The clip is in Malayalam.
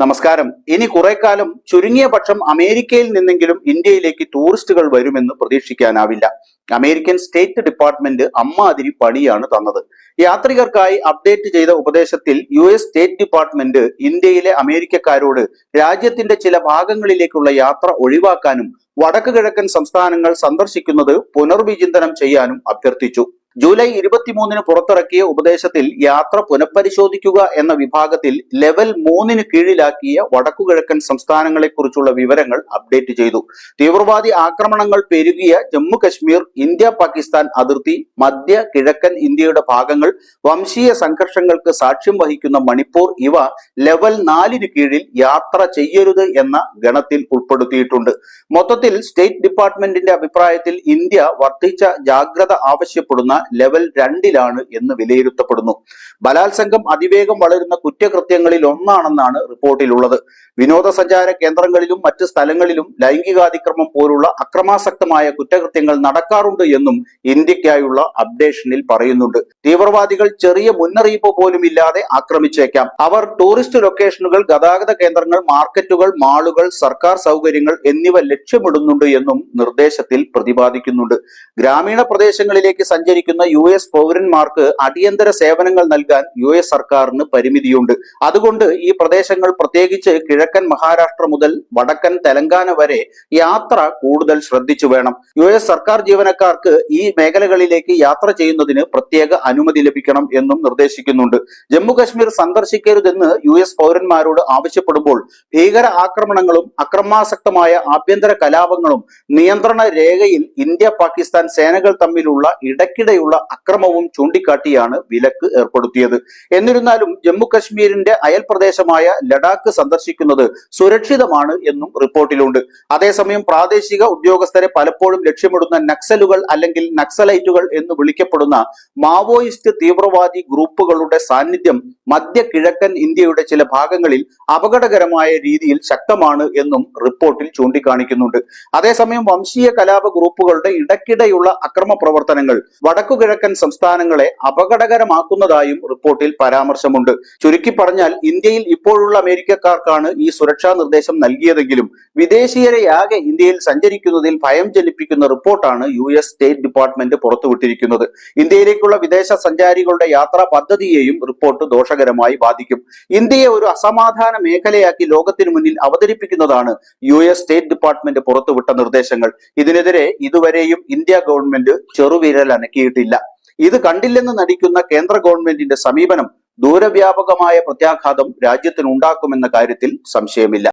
നമസ്കാരം. ഇനി കുറെ കാലം ചുരുങ്ങിയ പക്ഷം അമേരിക്കയിൽ നിന്നെങ്കിലും ഇന്ത്യയിലേക്ക് ടൂറിസ്റ്റുകൾ വരുമെന്ന് പ്രതീക്ഷിക്കാനാവില്ല. അമേരിക്കൻ സ്റ്റേറ്റ് ഡിപ്പാർട്ട്മെന്റ് അമ്മാതിരി പണിയാണ് തന്നത്. യാത്രികർക്കായി അപ്ഡേറ്റ് ചെയ്ത ഉപദേശത്തിൽ US സ്റ്റേറ്റ് ഡിപ്പാർട്ട്മെന്റ് ഇന്ത്യയിലെ അമേരിക്കക്കാരോട് രാജ്യത്തിന്റെ ചില ഭാഗങ്ങളിലേക്കുള്ള യാത്ര ഒഴിവാക്കാനും വടക്ക് കിഴക്കൻ സംസ്ഥാനങ്ങൾ സന്ദർശിക്കുന്നത് പുനർവിചിന്തനം ചെയ്യാനും അഭ്യർത്ഥിച്ചു. ജൂലൈ 23 പുറത്തിറക്കിയ ഉപദേശത്തിൽ യാത്ര പുനഃപരിശോധിക്കുക എന്ന വിഭാഗത്തിൽ ലെവൽ 3 കീഴിലാക്കിയ വടക്കുകിഴക്കൻ സംസ്ഥാനങ്ങളെക്കുറിച്ചുള്ള വിവരങ്ങൾ അപ്ഡേറ്റ് ചെയ്തു. തീവ്രവാദി ആക്രമണങ്ങൾ പെരുകിയ ജമ്മു കശ്മീർ, ഇന്ത്യ പാകിസ്ഥാൻ അതിർത്തി, മധ്യ കിഴക്കൻ ഇന്ത്യയുടെ ഭാഗങ്ങൾ, വംശീയ സംഘർഷങ്ങൾക്ക് സാക്ഷ്യം വഹിക്കുന്ന മണിപ്പൂർ ഇവ ലെവൽ 4 കീഴിൽ യാത്ര ചെയ്യരുത് എന്ന ഗണത്തിൽ ഉൾപ്പെടുത്തിയിട്ടുണ്ട്. മൊത്തത്തിൽ സ്റ്റേറ്റ് ഡിപ്പാർട്ട്മെന്റിന്റെ അഭിപ്രായത്തിൽ ഇന്ത്യ വർദ്ധിച്ച ജാഗ്രത ആവശ്യപ്പെടുന്ന ലെവൽ 2 എന്ന് വിലയിരുത്തപ്പെടുന്നു. ബലാത്സംഗം അതിവേഗം വളരുന്ന കുറ്റകൃത്യങ്ങളിൽ ഒന്നാണെന്നാണ് റിപ്പോർട്ടിലുള്ളത്. വിനോദസഞ്ചാര കേന്ദ്രങ്ങളിലും മറ്റ് സ്ഥലങ്ങളിലും ലൈംഗികാതിക്രമം പോലുള്ള അക്രമാസക്തമായ കുറ്റകൃത്യങ്ങൾ നടക്കാറുണ്ട് എന്നും ഇന്ത്യക്കായുള്ള അപ്ഡേഷനിൽ പറയുന്നുണ്ട്. തീവ്രവാദികൾ ചെറിയ മുന്നറിയിപ്പ് പോലും ഇല്ലാതെ ആക്രമിച്ചേക്കാം. അവർ ടൂറിസ്റ്റ് ലൊക്കേഷനുകൾ, ഗതാഗത കേന്ദ്രങ്ങൾ, മാർക്കറ്റുകൾ, മാളുകൾ, സർക്കാർ സൗകര്യങ്ങൾ എന്നിവ ലക്ഷ്യമിടുന്നുണ്ട് എന്നും നിർദ്ദേശത്തിൽ പ്രതിപാദിക്കുന്നുണ്ട്. ഗ്രാമീണ പ്രദേശങ്ങളിലേക്ക് സഞ്ചരിക്കുന്ന US പൗരന്മാർക്ക് അടിയന്തര സേവനങ്ങൾ നൽകാൻ US സർക്കാരിന് പരിമിതിയുണ്ട്. അതുകൊണ്ട് ഈ പ്രദേശങ്ങൾ, പ്രത്യേകിച്ച് കിഴക്കൻ മഹാരാഷ്ട്ര മുതൽ വടക്കൻ തെലങ്കാന വരെ യാത്ര കൂടുതൽ ശ്രദ്ധിച്ചു വേണം. US സർക്കാർ ജീവനക്കാർക്ക് ഈ മേഖലകളിലേക്ക് യാത്ര ചെയ്യുന്നതിന് പ്രത്യേക അനുമതി ലഭിക്കണം എന്നും നിർദ്ദേശിക്കുന്നുണ്ട്. ജമ്മു കശ്മീർ സന്ദർശിക്കരുതെന്ന് US പൗരന്മാരോട് ആവശ്യപ്പെടുമ്പോൾ ഭീകര ആക്രമണങ്ങളും അക്രമാസക്തമായ ആഭ്യന്തര കലാപങ്ങളും നിയന്ത്രണ രേഖയിൽ ഇന്ത്യ പാകിസ്ഥാൻ സേനകൾ തമ്മിലുള്ള ഇടയ്ക്കിടെയുള്ള അക്രമവും ചൂണ്ടിക്കാട്ടിയാണ് വിലക്ക് ഏർപ്പെടുത്തിയത്. എന്നിരുന്നാലും ജമ്മു കശ്മീരിന്റെ അയൽ പ്രദേശമായ ലഡാക്ക് സന്ദർശിക്കുന്നത് സുരക്ഷിതമാണ് എന്നും റിപ്പോർട്ടിലുണ്ട്. അതേസമയം പ്രാദേശിക ഉദ്യോഗസ്ഥരെ പലപ്പോഴും ലക്ഷ്യമിടുന്ന നക്സലുകൾ അല്ലെങ്കിൽ നക്സലൈറ്റുകൾ എന്ന് വിളിക്കപ്പെടുന്ന മാവോയിസ്റ്റ് തീവ്രവാദി ഗ്രൂപ്പുകളുടെ സാന്നിധ്യം മധ്യ കിഴക്കൻ ഇന്ത്യയുടെ ചില ഭാഗങ്ങളിൽ അപകടകരമായ രീതിയിൽ ശക്തമാണ് എന്നും റിപ്പോർട്ടിൽ ചൂണ്ടിക്കാണിക്കുന്നുണ്ട്. അതേസമയം വംശീയ കലാപ ഗ്രൂപ്പുകളുടെ ഇടയ്ക്കിടെയുള്ള അക്രമ പ്രവർത്തനങ്ങൾ വടക്കുകിഴക്കൻ സംസ്ഥാനങ്ങളെ അപകടകരമാക്കുന്നതായും റിപ്പോർട്ടിൽ പരാമർശമുണ്ട്. ചുരുക്കി പറഞ്ഞാൽ ഇന്ത്യയിൽ ഇപ്പോഴുള്ള അമേരിക്കക്കാർക്കാണ് ഈ സുരക്ഷാ നിർദ്ദേശം നൽകിയതെങ്കിലും വിദേശീയരെയാകെ ഇന്ത്യയിൽ സഞ്ചരിക്കുന്നതിൽ ഭയം ജനിപ്പിക്കുന്ന റിപ്പോർട്ടാണ് US സ്റ്റേറ്റ് ഡിപ്പാർട്ട്മെന്റ് പുറത്തുവിട്ടിരിക്കുന്നത്. ഇന്ത്യയിലേക്കുള്ള വിദേശ സഞ്ചാരികളുടെ യാത്രാ പദ്ധതിയെയും റിപ്പോർട്ട് ദോഷകരമായി ബാധിക്കും. ഇന്ത്യയെ ഒരു അസമാധാന മേഖലയാക്കി ലോകത്തിനു മുന്നിൽ അവതരിപ്പിക്കുന്നതാണ് US സ്റ്റേറ്റ് ഡിപ്പാർട്ട്മെന്റ് പുറത്തുവിട്ട നിർദ്ദേശങ്ങൾ. ഇതിനെതിരെ ഇതുവരെയും ഇന്ത്യ ഗവൺമെന്റ് ചെറുവിരൽ അനക്കിയിട്ടില്ല. ഇത് കണ്ടില്ലെന്ന് നടിക്കുന്ന കേന്ദ്ര ഗവൺമെന്റിന്റെ സമീപനം ദൂരവ്യാപകമായ പ്രത്യാഘാതം രാജ്യത്തിനുണ്ടാക്കുമെന്ന കാര്യത്തിൽ സംശയമില്ല.